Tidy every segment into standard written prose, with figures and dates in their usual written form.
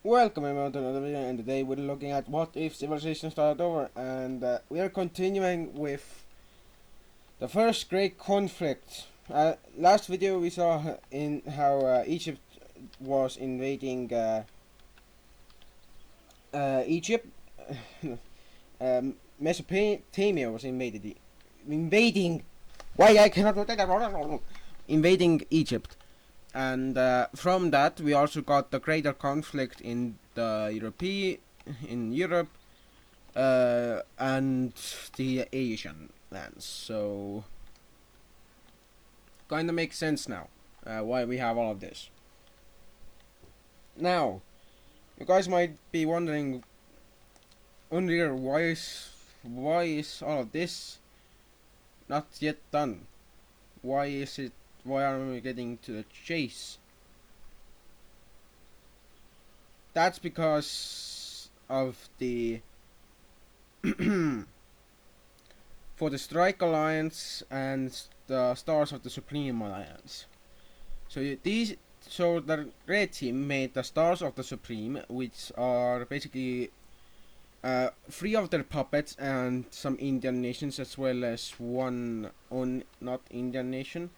Welcome everyone to another video, and today we're looking at what if civilization started over, and we are continuing with the first great conflict. Last video we saw in how Egypt was invading Egypt. Mesopotamia was invading. Why I cannot invading Egypt. And from that we also got the greater conflict in Europe and the Asian lands. So kind of makes sense now why we have all of this. Now you guys might be wondering why is all of this not yet done? Why aren't we getting to the chase? That's because of the for the Strike Alliance and the Stars of the Supreme Alliance. So the red team made the Stars of the Supreme, which are basically three of their puppets and some Indian nations, as well as one not Indian nation,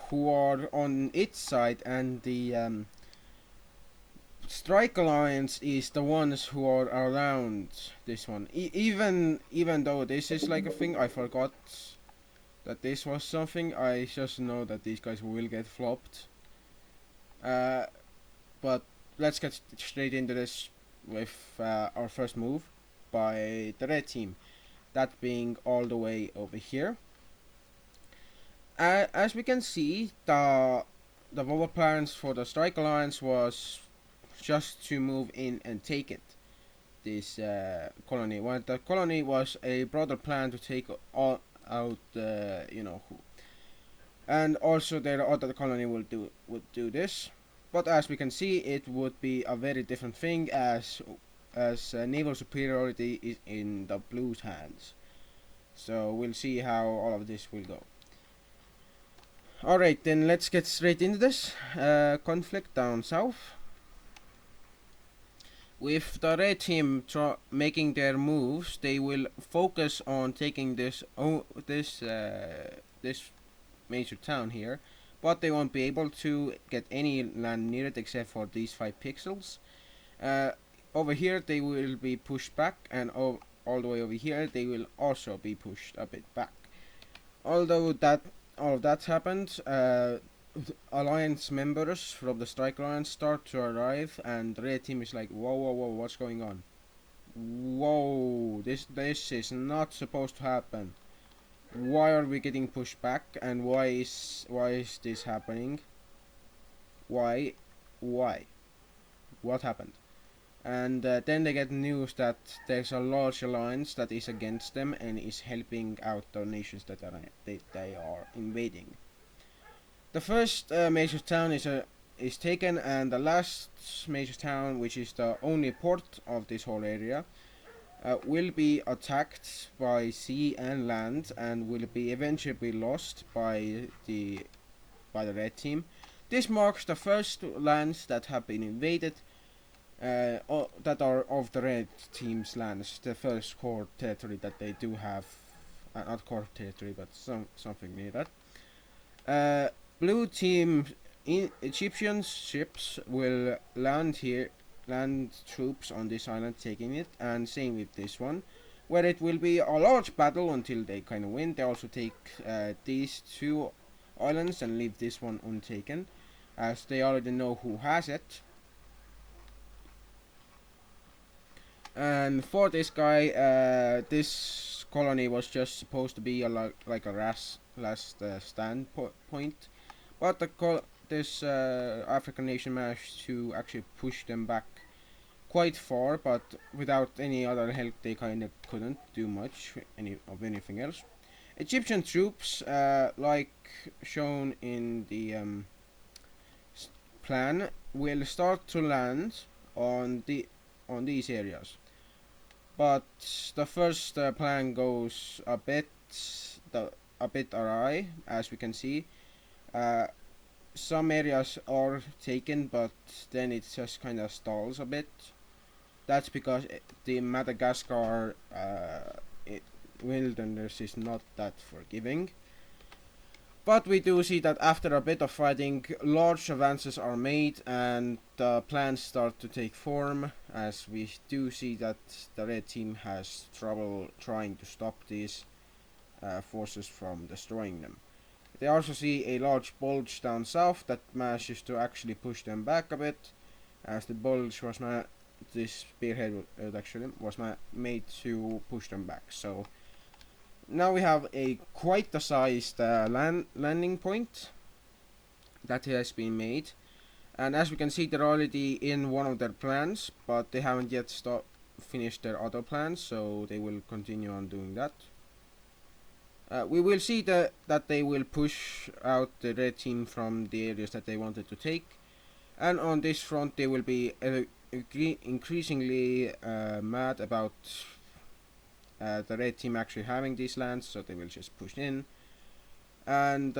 who are on its side, and the Strike Alliance is the ones who are around this one. Even though this is like a thing, I forgot that this was something. I just know that these guys will get flopped. But let's get straight into this with our first move by the red team. That being all the way over here. As we can see, the global plans for the Strike Alliance was just to move in and take it. This colony. Well, the colony was a broader plan to take all out, who, and also their other colony would do this. But as we can see, it would be a very different thing as naval superiority is in the Blues' hands. So we'll see how all of this will go. Alright, then let's get straight into this conflict down south. With the red team making their moves, they will focus on taking this major town here, but they won't be able to get any land near it except for these 5 pixels. Over here they will be pushed back, and all the way over here they will also be pushed a bit back. Although all of that happened, alliance members from the Strike Alliance start to arrive, and the red team is like, whoa, what's going on? Whoa, this is not supposed to happen. Why are we getting pushed back, and why is this happening? Why? What happened? And then they get news that there's a large alliance that is against them and is helping out the nations that they are invading. The first major town is taken, and the last major town, which is the only port of this whole area, will be attacked by sea and land, and will be eventually lost by the red team. This marks the first lands that have been invaded, that are of the red team's lands. The first core territory that they do have, not core territory, but something near that. Blue team Egyptian ships will land troops on this island, taking it, and same with this one, where it will be a large battle until they kind of win. They also take these 2 islands and leave this one untaken, as they already know who has it. And for this guy, this colony was just supposed to be like a last stand point, but this African nation managed to actually push them back quite far, but without any other help they kind of couldn't do much of anything else. Egyptian troops, like shown in the plan, will start to land on these areas, but the first plan goes a bit awry, as we can see. some areas are taken, but then it just kind of stalls a bit. That's because the Madagascar wilderness is not that forgiving. But we do see that after a bit of fighting, large advances are made and the plans start to take form, as we do see that the red team has trouble trying to stop these forces from destroying them. They also see a large bulge down south that manages to actually push them back a bit, as the bulge was this spearhead actually was made to push them back. So now we have a quite a sized landing point that has been made, and as we can see, they're already in one of their plans, but they haven't yet finished their other plans, so they will continue on doing that. We will see that they will push out the red team from the areas that they wanted to take, and on this front they will be increasingly mad about the red team actually having these lands, so they will just push in. And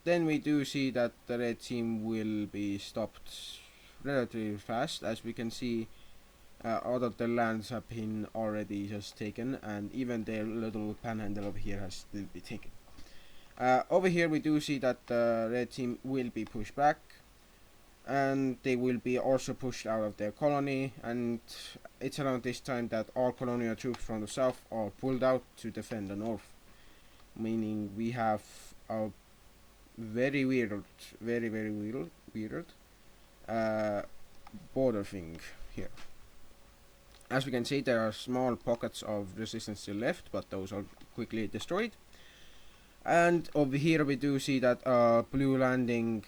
then we do see that the red team will be stopped relatively fast, as we can see all of the lands have been already just taken, and even their little panhandle over here has still been taken. Over here we do see that the red team will be pushed back, and they will be also pushed out of their colony, and it's around this time that all colonial troops from the south are pulled out to defend the north, meaning we have a very weird border thing here. As we can see, there are small pockets of resistance still left, but those are quickly destroyed. And over here we do see that blue landing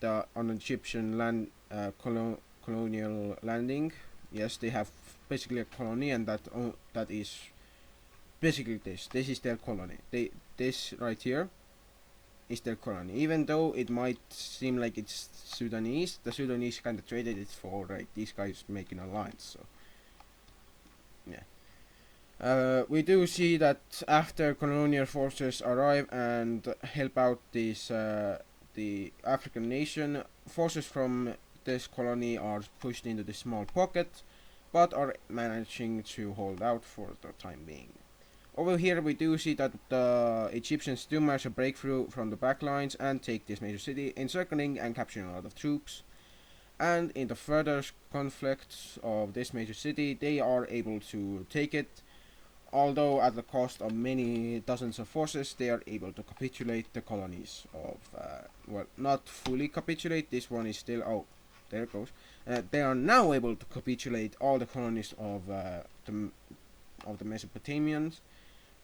on Egyptian colonial landing. Yes, they have basically a colony, and that is basically this. This is their colony. This right here is their colony. Even though it might seem like it's Sudanese, the Sudanese kind of traded it for like these guys making an alliance. So yeah. We do see that after colonial forces arrive and help out the African nation, forces from this colony are pushed into this small pocket, but are managing to hold out for the time being. Over here we do see that the Egyptians do manage a breakthrough from the back lines and take this major city, encircling and capturing a lot of troops. And in the further conflicts of this major city, they are able to take it. Although at the cost of many dozens of forces, they are able to capitulate the colonies of, well, not fully capitulate, this one is still, oh, there it goes. They are now able to capitulate all the colonies of the Mesopotamians,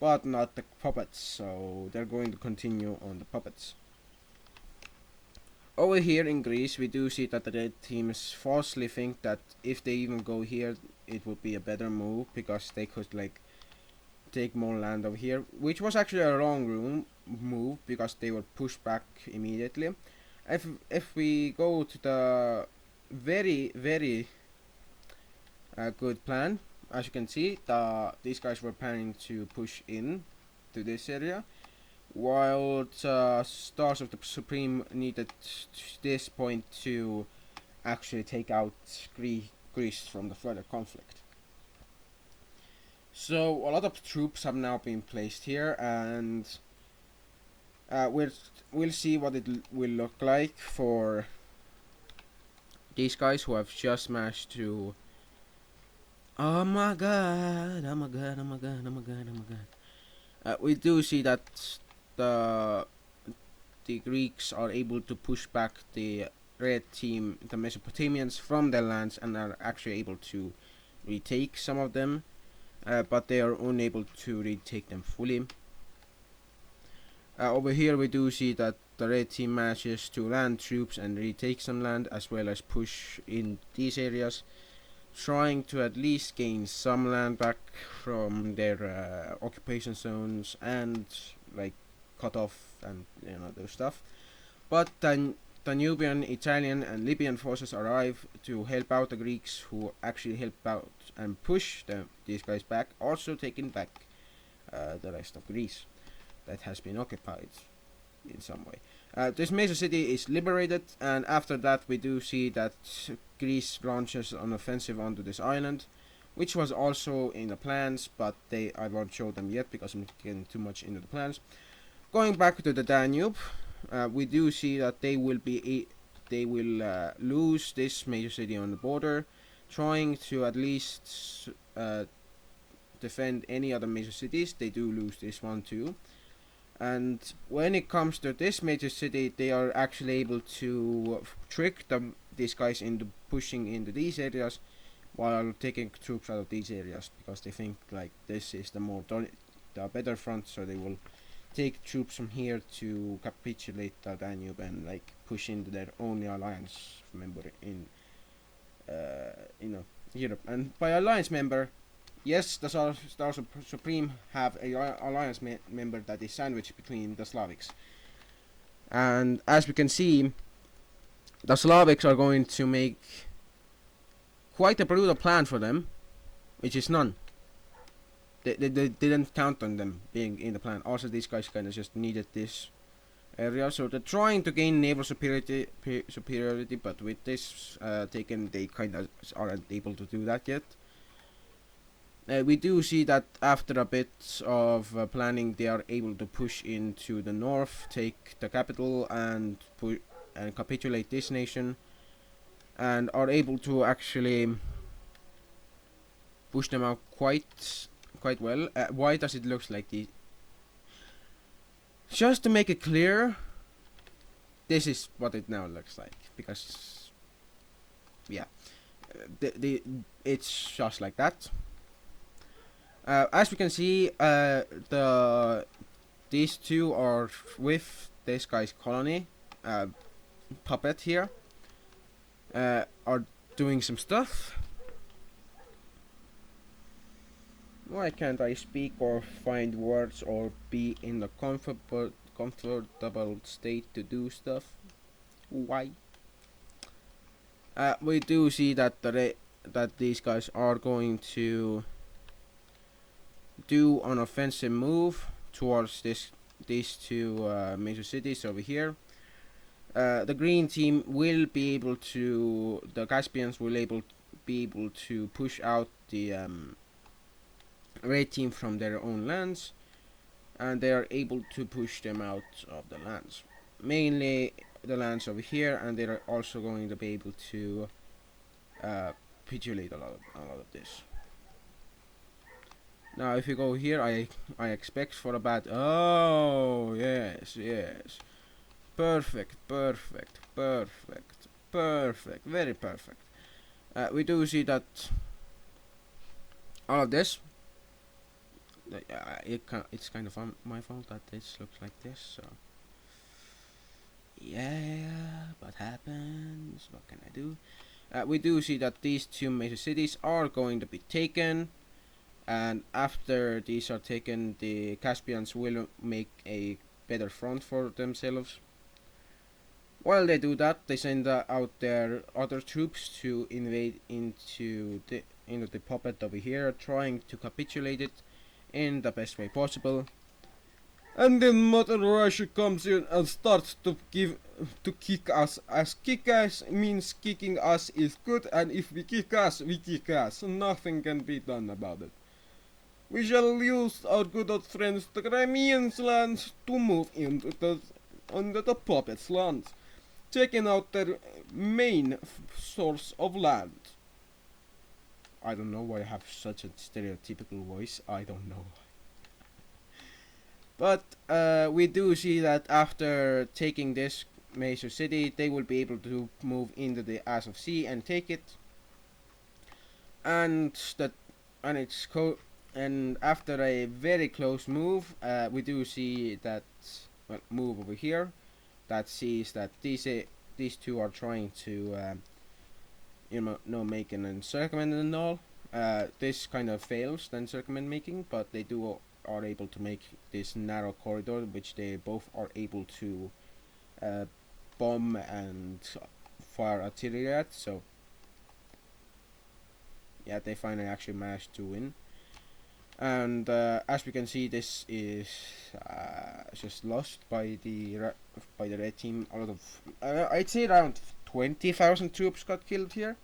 but not the puppets, so they're going to continue on the puppets. Over here in Greece, we do see that the red teams falsely think that if they even go here, it would be a better move, because they could, like, take more land over here, which was actually a wrong move, because they were pushed back immediately. If we go to the very good plan, as you can see, these guys were planning to push in to this area, while the Stars of the Supreme needed this point to actually take out Greece from the further conflict. So a lot of troops have now been placed here, and we'll see what it will look like for these guys who have just managed to. Oh my god! Oh my god! Oh my god! Oh my god! Oh my god! We do see that the Greeks are able to push back the red team, the Mesopotamians, from their lands, and are actually able to retake some of them. But they are unable to retake them fully. Over here we do see that the red team manages to land troops and retake some land, as well as push in these areas, trying to at least gain some land back from their occupation zones and like cut off and those stuff. But then Danubian, Italian and Libyan forces arrive to help out the Greeks, who actually help out and push these guys back, also taking back the rest of Greece that has been occupied in some way. This major city is liberated, and after that we do see that Greece launches an offensive onto this island, which was also in the plans, but I won't show them yet because I'm getting too much into the plans. Going back to the Danube, we do see that they will lose this major city on the border, trying to at least defend any other major cities. They do lose this one too. And when it comes to this major city, they are actually able to trick these guys into pushing into these areas while taking troops out of these areas, because they think like this is the better front, so they will take troops from here to capitulate the Danube and like push into their only alliance member in Europe. And by alliance member, yes, the Star Supreme have a alliance member that is sandwiched between the Slavics. And as we can see, the Slavics are going to make quite a brutal plan for them, which is none. They didn't count on them being in the plan. Also, these guys kind of just needed this area, so they're trying to gain naval superiority, but with this taken, they kind of aren't able to do that yet. We do see that after a bit of planning, they are able to push into the north, take the capital, and capitulate this nation, and are able to actually push them out quite well. Why does it look like this? Just to make it clear, this is what it now looks like, because yeah, it's just like that. As we can see, these two are with this guy's colony, puppet here, are doing some stuff. Why can't I speak or find words or be in the comfortable state to do stuff? Why? We do see that that these guys are going to do an offensive move towards these two major cities over here. The green team will be able to, the Caspians will be able to push out the red team from their own lands, and they are able to push them out of the lands, mainly the lands over here, and they are also going to be able to capitulate a lot of this. Now if you go here, I expect for a bad, oh yes, perfect, very perfect. We do see that all of this, it's kind of my fault that this looks like this, so yeah, what happens, what can I do? We do see that these two major cities are going to be taken, and after these are taken, the Caspians will make a better front for themselves. While they do that, they send out their other troops to invade into the puppet over here, trying to capitulate it in the best way possible. And then Mother Russia comes in and starts to kick us. As kick ass means kicking us is good, and if we kick ass, we kick ass. Nothing can be done about it. We shall use our good old friends the Crimeans lands to move into the puppets' lands, taking out their main source of land. I don't know why I have such a stereotypical voice, I don't know. But we do see that after taking this major city, they will be able to move into the Ass of Sea and take it. And after a very close move, we do see that move over here that sees that these two are trying to make an encirclement and all. This kind of fails the encirclement making, but they are able to make this narrow corridor, which they both are able to bomb and fire artillery at. So yeah, they finally actually managed to win. And as we can see, this is just lost by the red team. A lot of I'd say around 20,000 troops got killed here.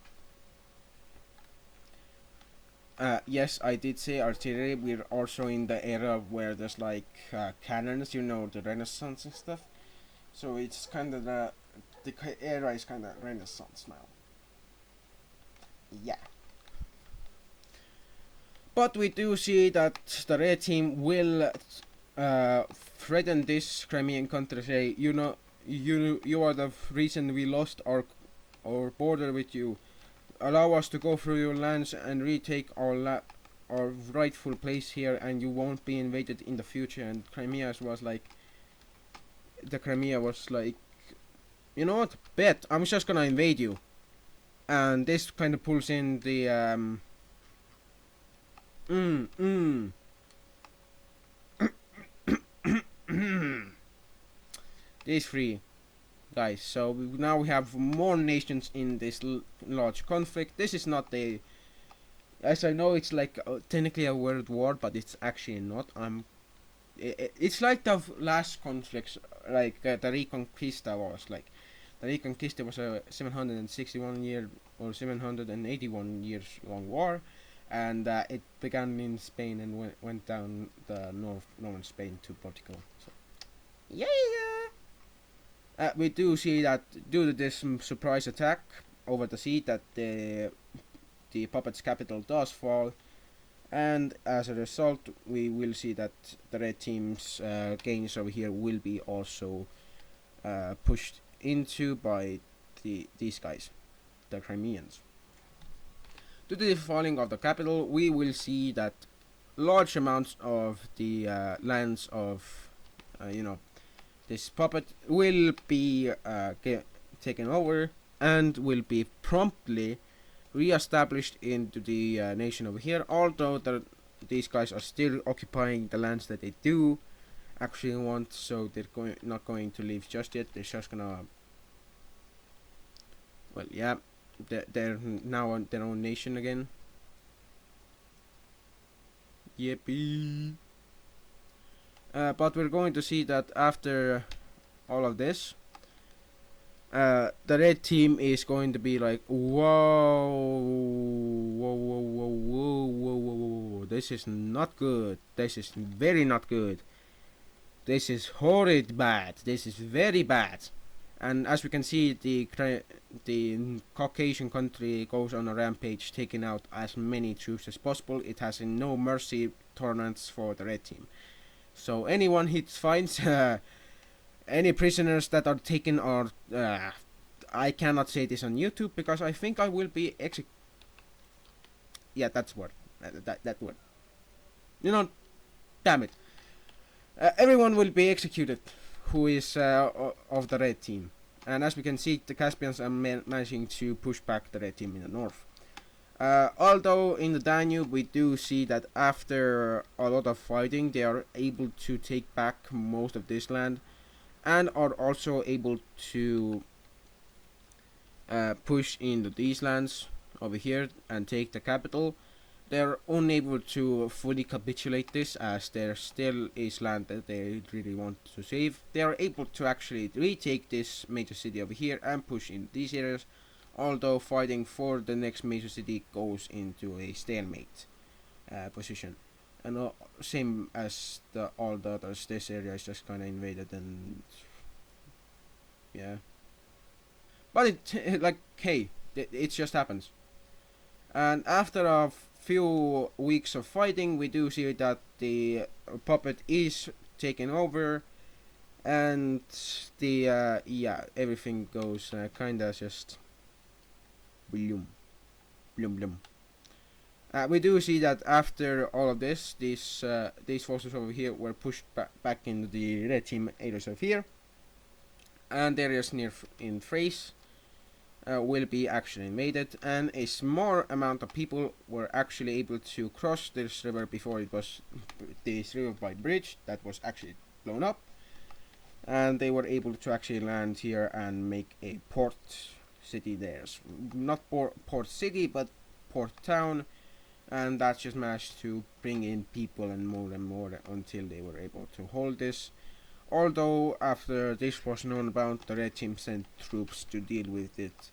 Yes, I did say artillery. We're also in the era where there's like cannons, you know, the Renaissance and stuff. So it's kind of the era is kind of Renaissance now. Yeah. But we do see that the red team will threaten this Crimean country. Say, you know, you are the reason we lost our border with you. Allow us to go through your lands and retake our rightful place here, and you won't be invaded in the future. And Crimea was like, you know what? Bet I'm just gonna invade you, and this kind of pulls in the these three guys. So now we have more nations in this large conflict. This is not a, as I know, it's like technically a world war, but it's actually not. It's like the last conflicts, like the Reconquista was like. The Reconquista was a 761 year or 781 years long war, and it began in Spain and went down the northern Spain to Portugal. So, yeah. We do see that due to this surprise attack over the sea, that the puppet's capital does fall, and as a result, we will see that the red team's gains over here will be also pushed into by these guys, the Crimeans. Due to the falling of the capital, we will see that large amounts of the lands of, this puppet will be taken over and will be promptly re-established into the nation over here. Although these guys are still occupying the lands that they do actually want, so they're not going to leave just yet. They're just gonna, well, yeah, they're now on their own nation again. Yippee! But we're going to see that after all of this, the red team is going to be like, whoa, this is not good. This is very not good. This is horrid bad. This is very bad. And as we can see, the Caucasian country goes on a rampage, taking out as many troops as possible. It has no mercy tolerance for the red team. So anyone he finds, any prisoners that are taken are, I cannot say this on YouTube because I think I will be yeah, that's word. That word. You know, damn it. Everyone will be executed who is of the red team. And as we can see, the Caspians are managing to push back the red team in the north. Although in the Danube we do see that after a lot of fighting they are able to take back most of this land and are also able to push into these lands over here and take the capital. They're unable to fully capitulate this as there still is land that they really want to save. They are able to actually retake this major city over here and push in these areas, although fighting for the next major city goes into a stalemate position. And same as all the others, this area is just kind of invaded and yeah. But it just happens. And after a few weeks of fighting, we do see that the puppet is taken over, and everything goes kinda just bloom. We do see that after all of this, these forces over here were pushed back into the red team areas of here, and areas near in Thrace will be actually invaded, and a small amount of people were actually able to cross this river before it was this river by bridge that was actually blown up, and they were able to actually land here and make a port city there. Not port city, but port town, and that just managed to bring in people and more until they were able to hold this. although after this was known about, the red team sent troops to deal with it.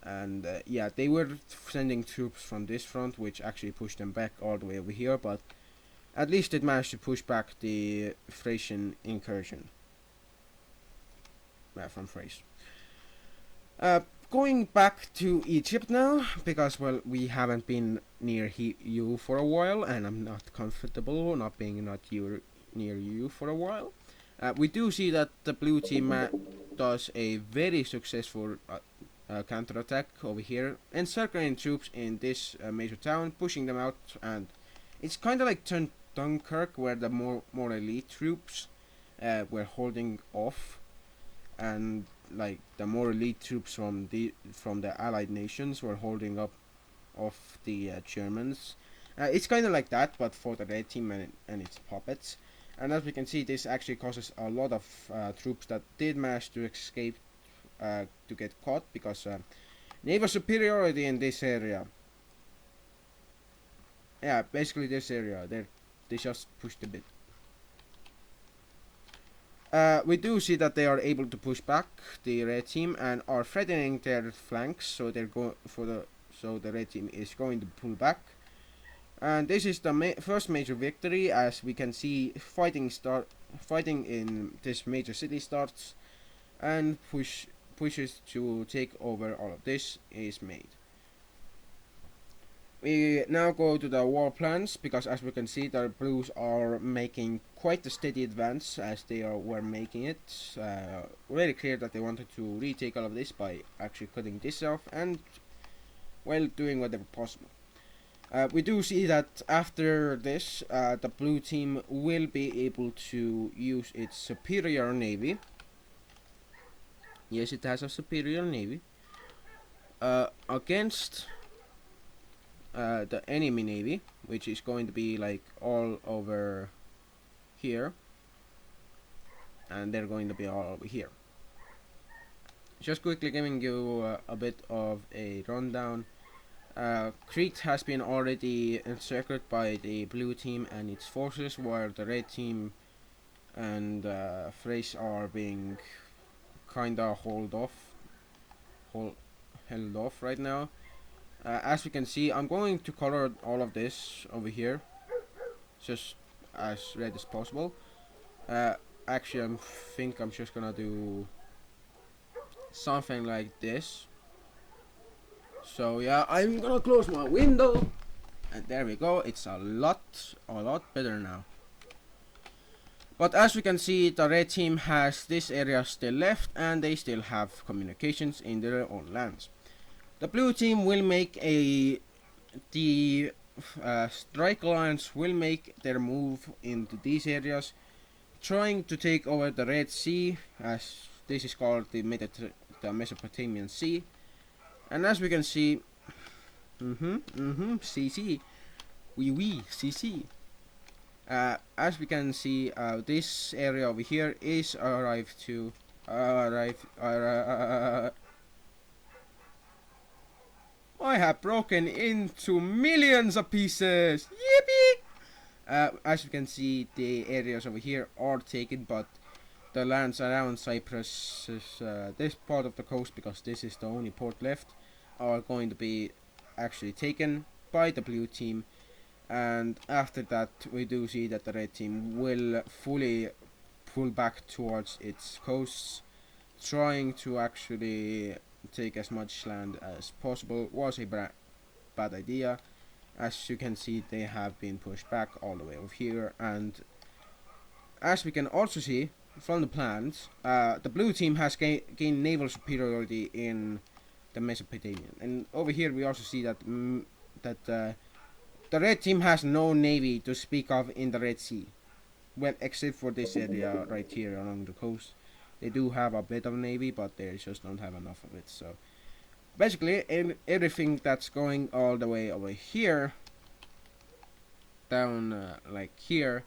And yeah, they were sending troops from this front, which actually pushed them back all the way over here, but at least it managed to push back the Thracian incursion from Thrace. Going back to Egypt now, because, well, we haven't been near you for a while, and I'm not comfortable not being near you for a while. We do see that the blue team does a very successful counterattack over here, encircling troops in this major town, pushing them out, and it's kind of like Dunkirk, where the more elite troops were holding off, and like the more elite troops from the allied nations were holding up off the Germans. It's kind of like that, but for the red team and its puppets. And as we can see, this actually causes a lot of troops that did manage to escape to get caught, because naval superiority in this area. Yeah, basically this area. They just pushed a bit. We do see that they are able to push back the red team and are threatening their flanks, so they're so the red team is going to pull back. And this is the first major victory. As we can see, fighting in this major city starts, and pushes to take over all of this is made. We now go to the war plans, because as we can see, the blues are making quite a steady advance as they were making it. Very clear that they wanted to retake all of this by actually cutting this off and, well, doing whatever possible. We do see that after this, the blue team will be able to use its superior navy. Yes, it has a superior navy against the enemy navy, which is going to be like all over here, and they're going to be all over here. Just quickly giving you a bit of a rundown. Crete has been already encircled by the blue team and its forces, while the red team and Thrace are being kinda held off right now. As we can see, I'm going to color all of this over here, just as red as possible. Actually, I think I'm just gonna do something like this. So yeah, I'm gonna close my window, and there we go. It's a lot better now. But as we can see, the red team has this area still left, and they still have communications in their own lands. The blue team will make the strike alliance will make their move into these areas, trying to take over the Red Sea, as this is called the Mesopotamian Sea. And as we can see, CC, CC. As we can see, this area over here is I have broken into millions of pieces. Yippee! As you can see, the areas over here are taken, but the lands around Cyprus, this part of the coast, because this is the only port left, are going to be actually taken by the blue team. And after that, we do see that the red team will fully pull back towards its coasts, trying to actually take as much land as possible. Was a bad idea. As you can see, they have been pushed back all the way over here, and as we can also see from the plans, the blue team has gained naval superiority in the Mesopotamian, and over here we also see that the red team has no navy to speak of in the Red Sea, well, except for this area right here along the coast. They do have a bit of navy, but they just don't have enough of it. So basically, everything that's going all the way over here, down like here,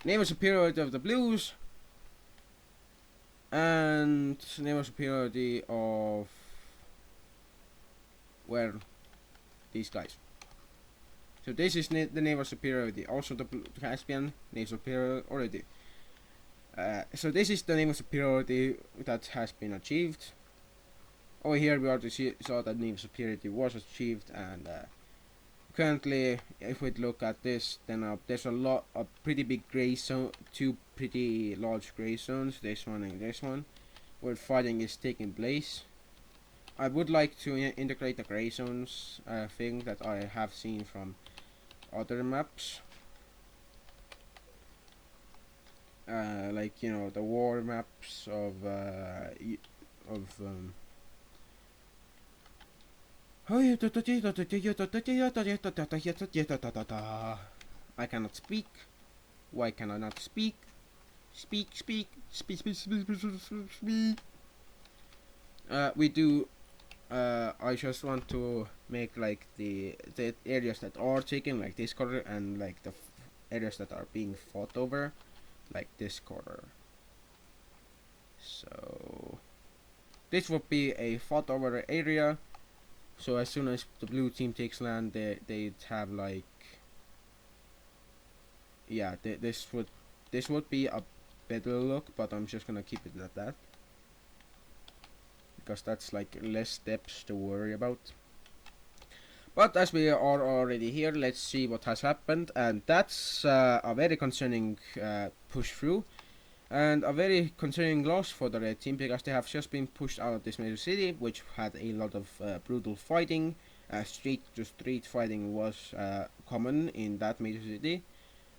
naval superiority of the blues, and naval superiority of, well, these guys. So this is the naval superiority. Also the Caspian naval superiority. So this is the naval superiority that has been achieved. Over here we already saw that naval superiority was achieved, and currently, if we look at this, then there's a pretty big gray zone, two pretty large gray zones, this one and this one, where fighting is taking place. I would like to integrate the gray zones thing that I have seen from other maps. Like, you know, the war maps of I cannot speak. Why can I not speak? Speak. We do. I just want to make like the areas that are taken, like this color, and like the areas that are being fought over, like this color. So this would be a fought over area. So as soon as the blue team takes land, they'd have like, yeah, this would be a better look, but I'm just gonna keep it at that because that's like less steps to worry about. But as we are already here, let's see what has happened, and that's a very concerning push through. And a very concerning loss for the red team, because they have just been pushed out of this major city, which had a lot of brutal fighting. Street to street fighting was common in that major city.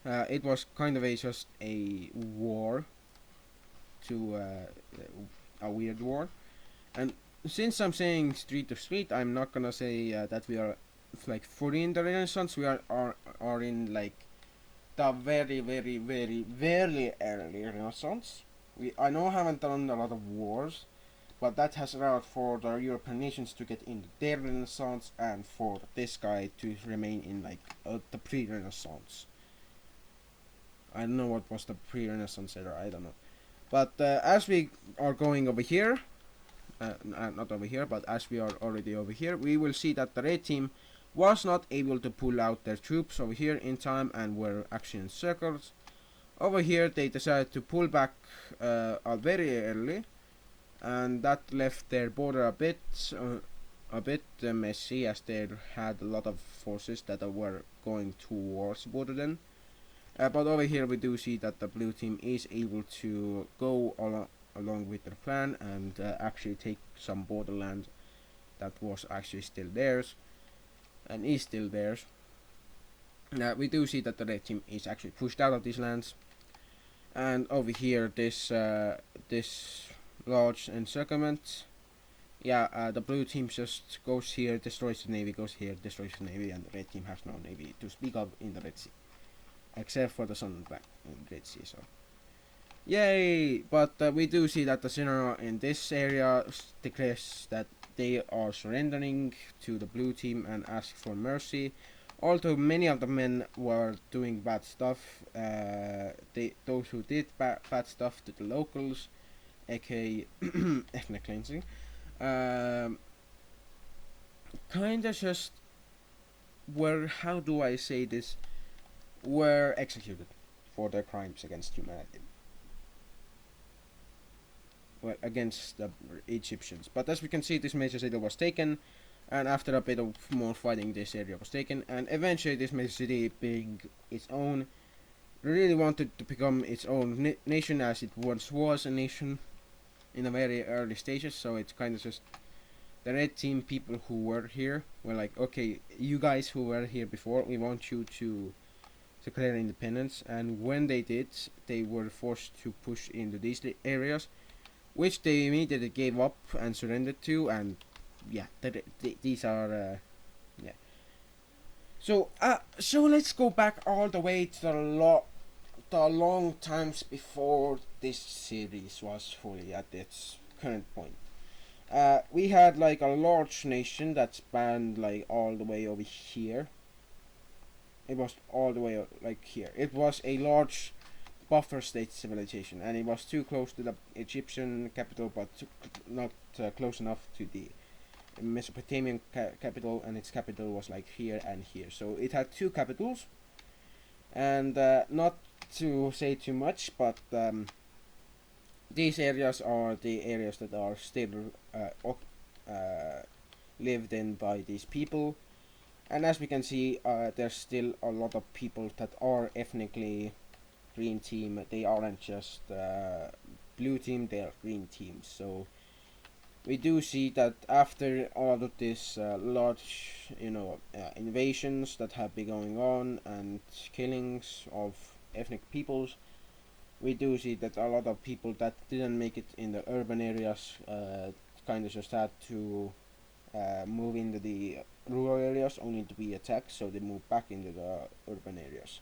It was kind of just a war, to a weird war. And since I'm saying street to street, I'm not gonna say that we are like fully in the Renaissance. We are in like the very early Renaissance. I know haven't done a lot of wars, but that has allowed for the European nations to get in their Renaissance, and for this guy to remain in like the pre-Renaissance. I don't know what was the pre-Renaissance era. I don't know. But as we are going over here, not over here, but as we are already over here, we will see that the red team was not able to pull out their troops over here in time and were actually encircled. Over here they decided to pull back very early, and that left their border a bit messy, as they had a lot of forces that were going towards the border then. But over here we do see that the blue team is able to go along with their plan and actually take some borderland that was actually still theirs and is still theirs. We do see that the red team is actually pushed out of these lands, and over here this large encirclement. Yeah, the blue team just goes here, destroys the navy, goes here, destroys the navy, and the red team has no navy to speak of in the Red Sea, except for the Sun and Black in the Red Sea. So yay! But we do see that the general in this area declares that they are surrendering to the blue team and ask for mercy. Although many of the men were doing bad stuff, those who did bad stuff to the locals, aka ethnic cleansing, kinda just were, how do I say this, were executed for their crimes against humanity. Well, against the Egyptians. But as we can see, this major city was taken, and after a bit of more fighting, this area was taken, and eventually this major city, being its own, really wanted to become its own nation, as it once was a nation in the very early stages. So it's kind of just the red team people who were here were like, okay, you guys who were here before, we want you to declare independence. And when they did, they were forced to push into these areas, which they immediately gave up and surrendered to. And yeah, these are yeah. So let's go back all the way to the long times before this series was fully at its current point. We had like a large nation that spanned like all the way over here. It was all the way like here. It was a large buffer state civilization, and it was too close to the Egyptian capital, but not close enough to the Mesopotamian capital, and its capital was like here and here. So it had two capitals, and not to say too much, but these areas are the areas that are still uh, lived in by these people. And as we can see, there's still a lot of people that are ethnically green team. They aren't just blue team; they are green team. So we do see that after all of this large, invasions that have been going on and killings of ethnic peoples, we do see that a lot of people that didn't make it in the urban areas kind of just had to move into the rural areas only to be attacked, so they moved back into the urban areas.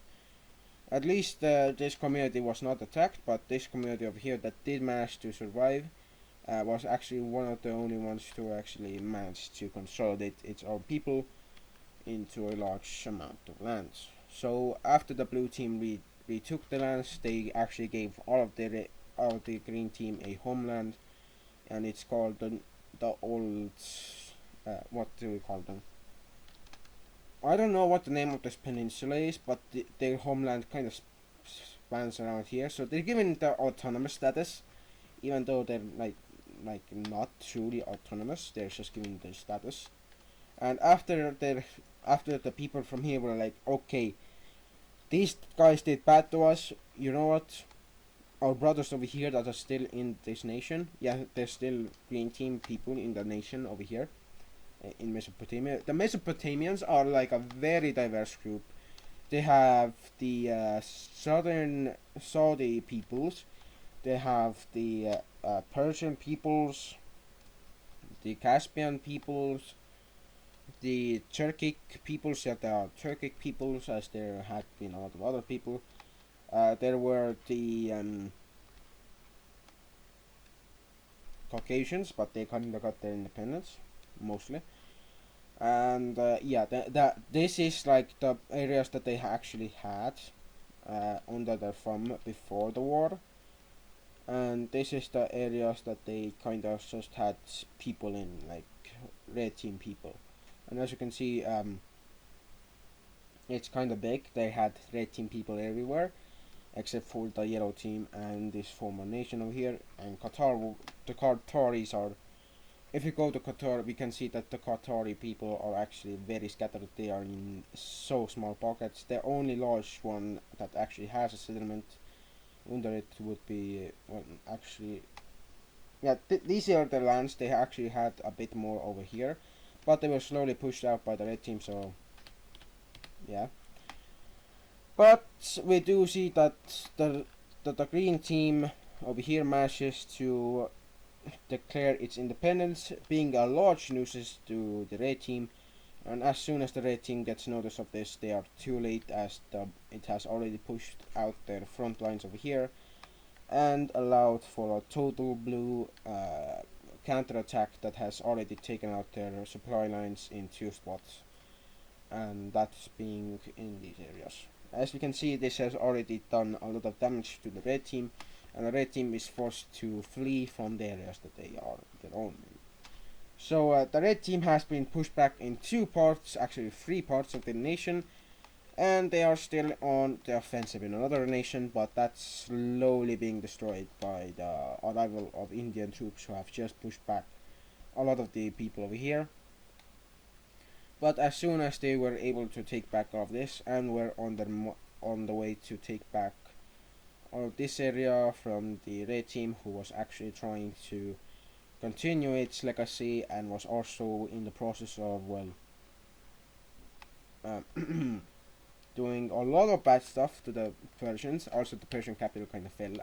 At least this community was not attacked, but this community over here that did manage to survive was actually one of the only ones to actually manage to consolidate its own people into a large amount of lands. So after the blue team retook the lands, they actually gave all of the green team a homeland, and it's called the old what do we call them? I don't know what the name of this peninsula is, but their homeland kind of spans around here. So they're given the autonomous status, even though they're like not truly autonomous. They're just given the status. And after the people from here were like, okay, these guys did bad to us. You know what? Our brothers over here that are still in this nation, yeah, there's still green team people in the nation over here in Mesopotamia. The Mesopotamians are like a very diverse group. They have the southern Saudi peoples. They have the Persian peoples, the Caspian peoples, the Turkic peoples. That there are Turkic peoples, as there had been a lot of other people. There were the Caucasians, but they kind of got their independence mostly. And yeah, this is like the areas that they actually had under their thumb before the war, and this is the areas that they kind of just had people in, like red team people. And as you can see, it's kind of big. They had red team people everywhere except for the yellow team and this former nation over here. And the Qataris are, if you go to Qatar, we can see that the Qatari people are actually very scattered. They are in so small pockets. The only large one that actually has a settlement under it would be, well, actually, yeah, these are the lands. They actually had a bit more over here, but they were slowly pushed out by the red team. So yeah, but we do see that the green team over here manages to declare its independence, being a large nuisance to the red team. And as soon as the red team gets notice of this, they are too late, as it has already pushed out their front lines over here and allowed for a total blue counterattack that has already taken out their supply lines in 2 spots, and that's being in these areas. As we can see, this has already done a lot of damage to the red team, and the red team is forced to flee from the areas that they are their own in. So the red team has been pushed back in 2 parts, actually 3 parts of the nation, and they are still on the offensive in another nation, but that's slowly being destroyed by the arrival of Indian troops who have just pushed back a lot of the people over here. But as soon as they were able to take back all of this and were on the way to take back all of this area from the red team, who was actually trying to continue its legacy and was also in the process of, well, doing a lot of bad stuff to the Persians. Also, the Persian capital kind of fell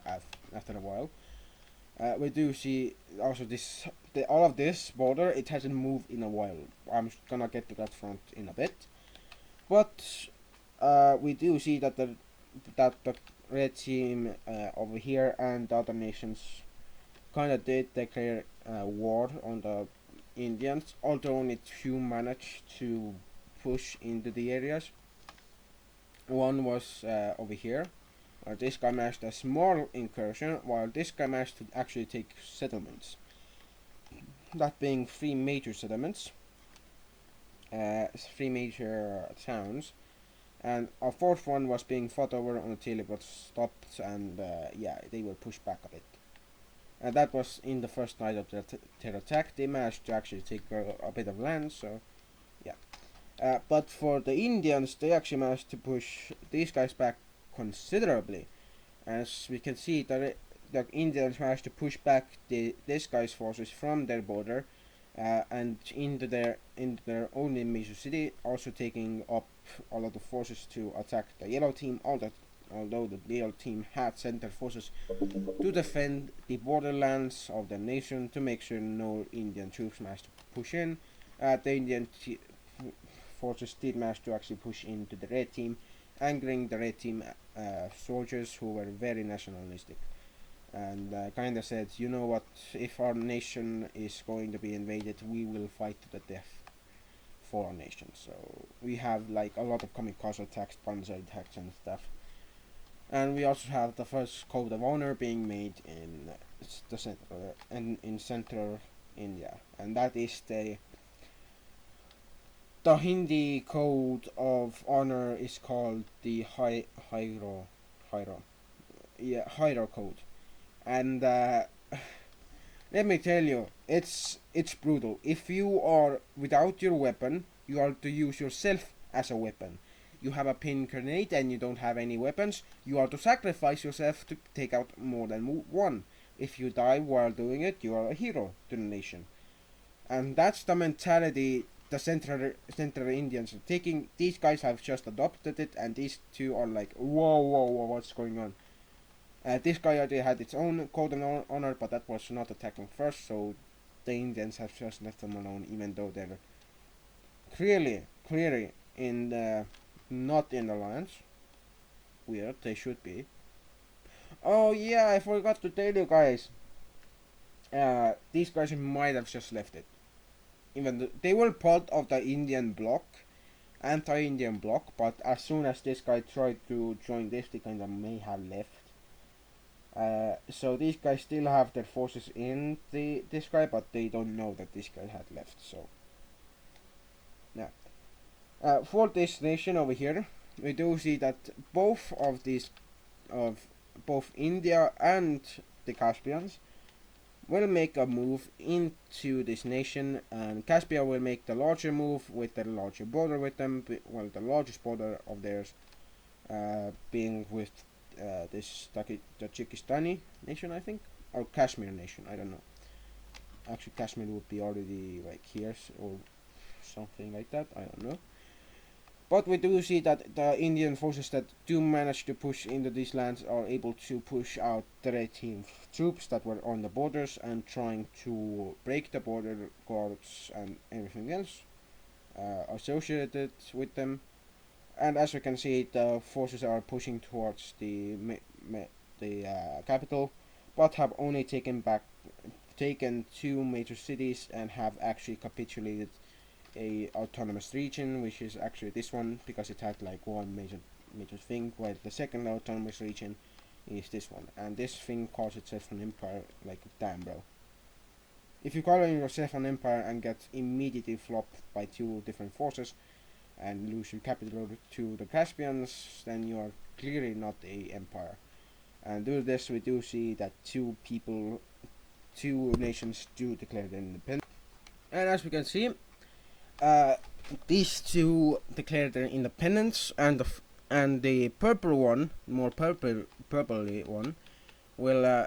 after a while. We do see also all of this border. It hasn't moved in a while. I'm gonna get to that front in a bit, but we do see that the red team over here and the other nations kind of did declare war on the Indians, although only 2 managed to push into the areas. One was over here, where this guy managed a small incursion, while this guy managed to actually take settlements. That being 3 major settlements, 3 major towns, and a 4th one was being fought over until it was stopped, and yeah, they were pushed back a bit. That was in the first night of their attack. They managed to actually take a bit of land, so yeah. But for the Indians, they actually managed to push these guys back considerably. As we can see, the Indians managed to push back this guy's forces from their border and into their own major city, also taking up a lot of forces to attack the yellow team. Although the yellow team had sent their forces to defend the borderlands of the nation to make sure no Indian troops managed to push in. The forces did manage to actually push into the red team, angering the red team soldiers who were very nationalistic and kind of said, you know what, if our nation is going to be invaded, we will fight to the death for our nation. So we have like a lot of kamikaze attacks, panzer attacks and stuff. And we also have the first code of honor being made in the center in central India, and that is the Hindi code of honor is called the Hyro code, and let me tell you, it's brutal. If you are without your weapon, you are to use yourself as a weapon. You have a pin grenade and you don't have any weapons, you are to sacrifice yourself to take out more than one. If you die while doing it, you are a hero to the nation. And that's the mentality the central Indians are taking. These guys have just adopted it, and these two are like, whoa, whoa, whoa, what's going on? This guy already had its own code of honor, but that was not attacking first, so the Indians have just left them alone, even though they're clearly in the not in alliance. Weird, they should be. Oh yeah, I forgot to tell you guys. These guys might have just left it. Even though they were part of the Indian bloc, anti-Indian bloc, but as soon as this guy tried to join this, they kind of may have left. So these guys still have their forces in this guy, but they don't know that this guy had left. So yeah. For this nation over here, we do see that both India and the Caspians will make a move into this nation, and Caspia will make the larger move with the larger border with them. Well, the largest border of theirs being with this Tajikistani nation, I think, or Kashmir nation. I don't know. Actually, Kashmir would be already like here or something like that. I don't know. But we do see that the Indian forces that do manage to push into these lands are able to push out the Red Team troops that were on the borders and trying to break the border guards and everything else associated with them. And as we can see, the forces are pushing towards the capital, but have only taken two major cities and have actually capitulated a autonomous region, which is actually this one, because it had like one major thing, while the second autonomous region is this one, and this thing calls itself an empire. Like, damn, bro, if you call yourself an empire and get immediately flopped by two different forces and lose your capital to the Caspians, then you are clearly not a empire. And due to this, we do see that two nations do declare their independence, and as we can see, these two declared their independence, and the purple one, more purpley one, will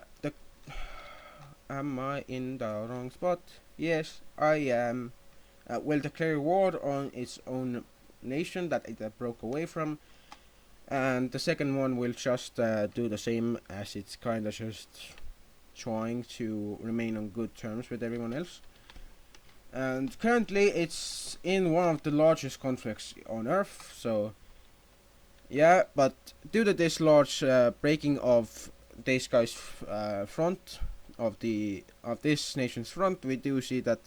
am I in the wrong spot? Yes, I am. Will declare war on its own nation that it broke away from, and the second one will just do the same, as it's kind of just trying to remain on good terms with everyone else. And currently it's in one of the largest conflicts on Earth, so yeah, but due to this large breaking of this guy's front, of this nation's front, we do see that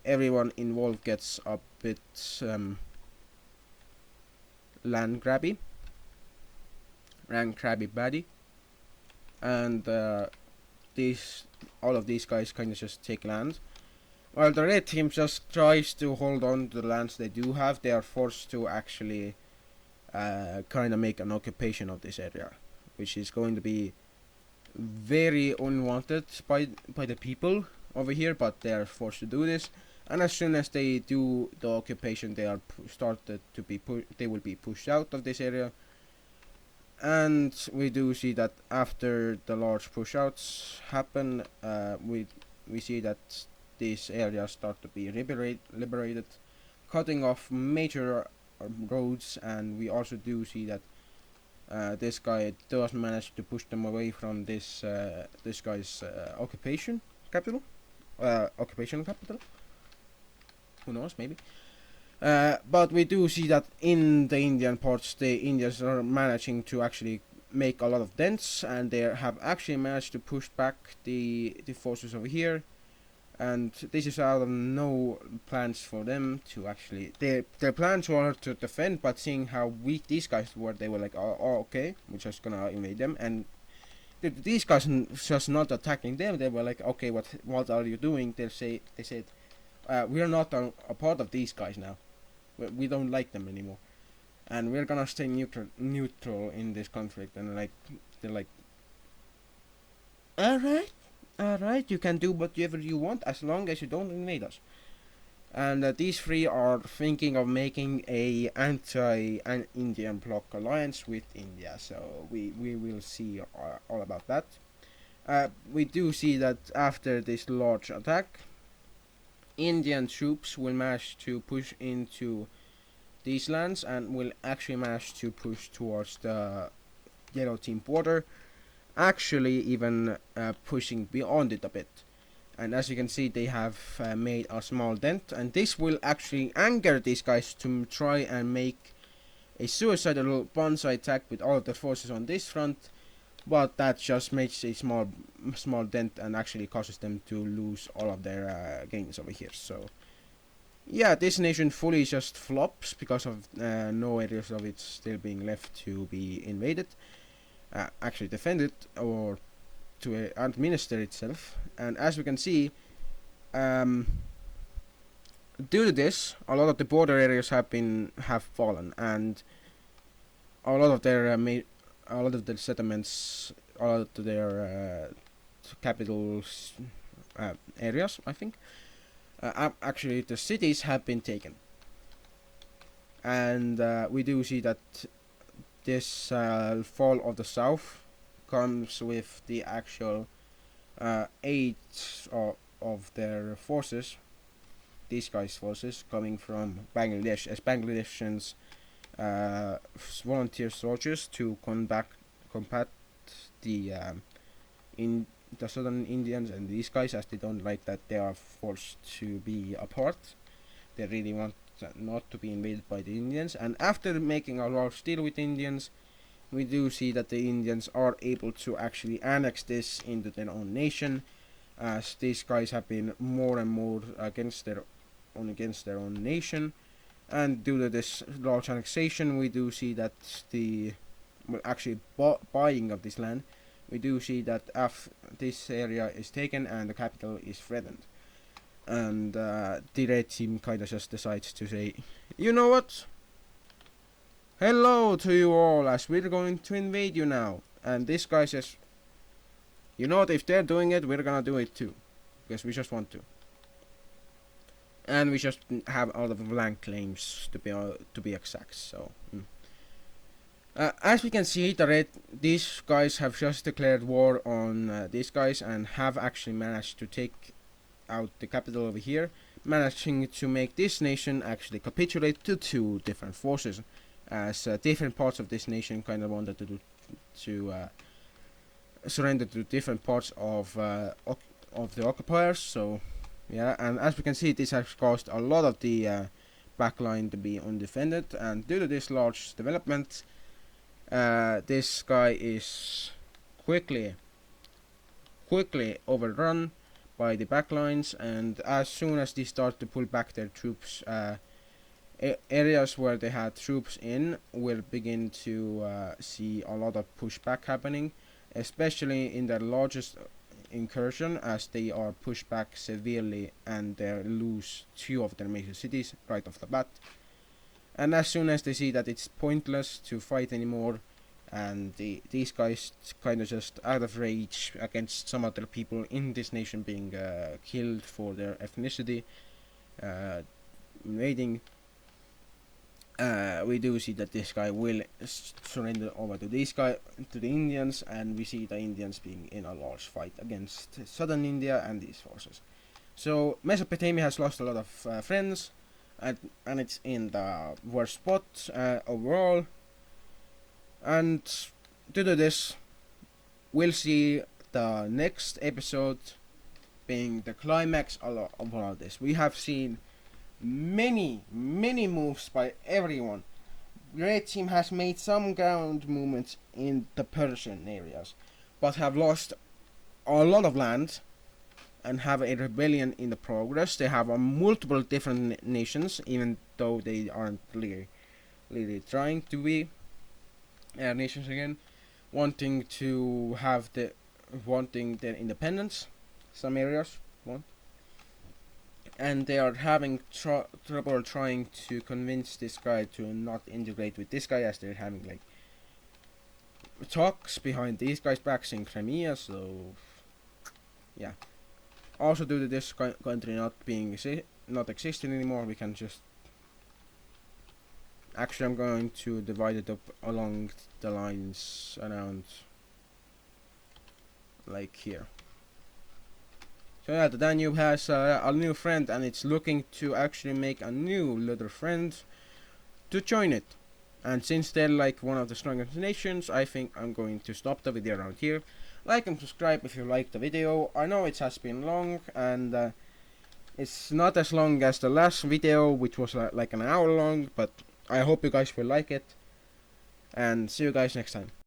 everyone involved gets a bit land crabby baddie, and all of these guys kind of just take land. While the red team just tries to hold on to the lands they do have, they are forced to actually kind of make an occupation of this area, which is going to be very unwanted by the people over here, but they are forced to do this. And as soon as they do the occupation, they are started to be they will be pushed out of this area. And we do see that after the large push-outs happen, we see that these areas start to be liberated, cutting off major roads, and we also do see that this guy does manage to push them away from this guy's occupational capital. Who knows, maybe. But we do see that in the Indian parts, the Indians are managing to actually make a lot of dents, and they have actually managed to push back the forces over here. And this is out of no plans for them to actually. Their plans were to defend, but seeing how weak these guys were, they were like, oh okay, we're just gonna invade them. And these guys just not attacking them. They were like, okay, what are you doing? They said, we are not a part of these guys now. We don't like them anymore, and we're gonna stay neutral in this conflict. And they're like, all right, you can do whatever you want as long as you don't invade us. And these three are thinking of making a anti-Indian bloc alliance with India. So we will see all about that. We do see that after this large attack, Indian troops will manage to push into these lands and will actually manage to push towards the yellow team border, actually even pushing beyond it a bit. And as you can see, they have made a small dent, and this will actually anger these guys to try and make a suicidal bonsai attack with all of the forces on this front, but that just makes a small dent and actually causes them to lose all of their gains over here. So yeah, this nation fully just flops because of no areas of it still being left to be invaded, actually defended, or to administer itself. And as we can see, due to this, a lot of the border areas have fallen, and a lot of their settlements, a lot of their capitals areas, I think. Actually, the cities have been taken, and we do see that this fall of the south comes with the actual aid of their forces, these guys' forces, coming from Bangladesh, as Bangladeshans volunteer soldiers to combat the in the southern Indians and these guys, as they don't like that they are forced to be apart. They really want not to be invaded by the Indians. And after making a large deal with Indians, we do see that the Indians are able to actually annex this into their own nation, as these guys have been more and more against their own nation. And due to this large annexation, we do see that the actually buying of this land, we do see that this area is taken and the capital is threatened. And the red team kind of just decides to say, you know what? Hello to you all, as we're going to invade you now. And this guy says, you know what, if they're doing it, we're gonna do it too. Because we just want to. And we just have all of the land claims to be exact, so... as we can see, these guys have just declared war on these guys and have actually managed to take out the capital over here, managing to make this nation actually capitulate to two different forces, as different parts of this nation kind of wanted to surrender to different parts of the occupiers. So yeah, and as we can see, this has caused a lot of the backline to be undefended, and due to this large development, this guy is quickly overrun by the backlines. And as soon as they start to pull back their troops, areas where they had troops in will begin to see a lot of pushback happening, especially in their largest incursion, as they are pushed back severely and they lose two of their major cities right off the bat. And as soon as they see that it's pointless to fight anymore, and these guys kind of just out of rage against some other people in this nation being killed for their ethnicity, invading. We do see that this guy will surrender over to to the Indians, and we see the Indians being in a large fight against southern India and these forces. So Mesopotamia has lost a lot of friends, and it's in the worst spot overall. And due to this, we'll see the next episode being the climax of all of this. We have seen many moves by everyone. Red team has made some ground movements in the Persian areas, but have lost a lot of land and have a rebellion in the progress. They have multiple different nations, even though they aren't really trying to be nations again, wanting their independence. Some areas want, and they are having trouble trying to convince this guy to not integrate with this guy, as they're having like talks behind these guys' backs in Crimea. So yeah. Also, due to this country not existing anymore, we can just actually I'm going to divide it up along the lines around like here. So yeah, the Danube has a new friend, and it's looking to actually make a new little friend to join it. And since they're like one of the strongest nations, I think I'm going to stop the video around here. Like and subscribe if you liked the video. I know it has been long, and it's not as long as the last video, which was like an hour long, but I hope you guys will like it. And see you guys next time.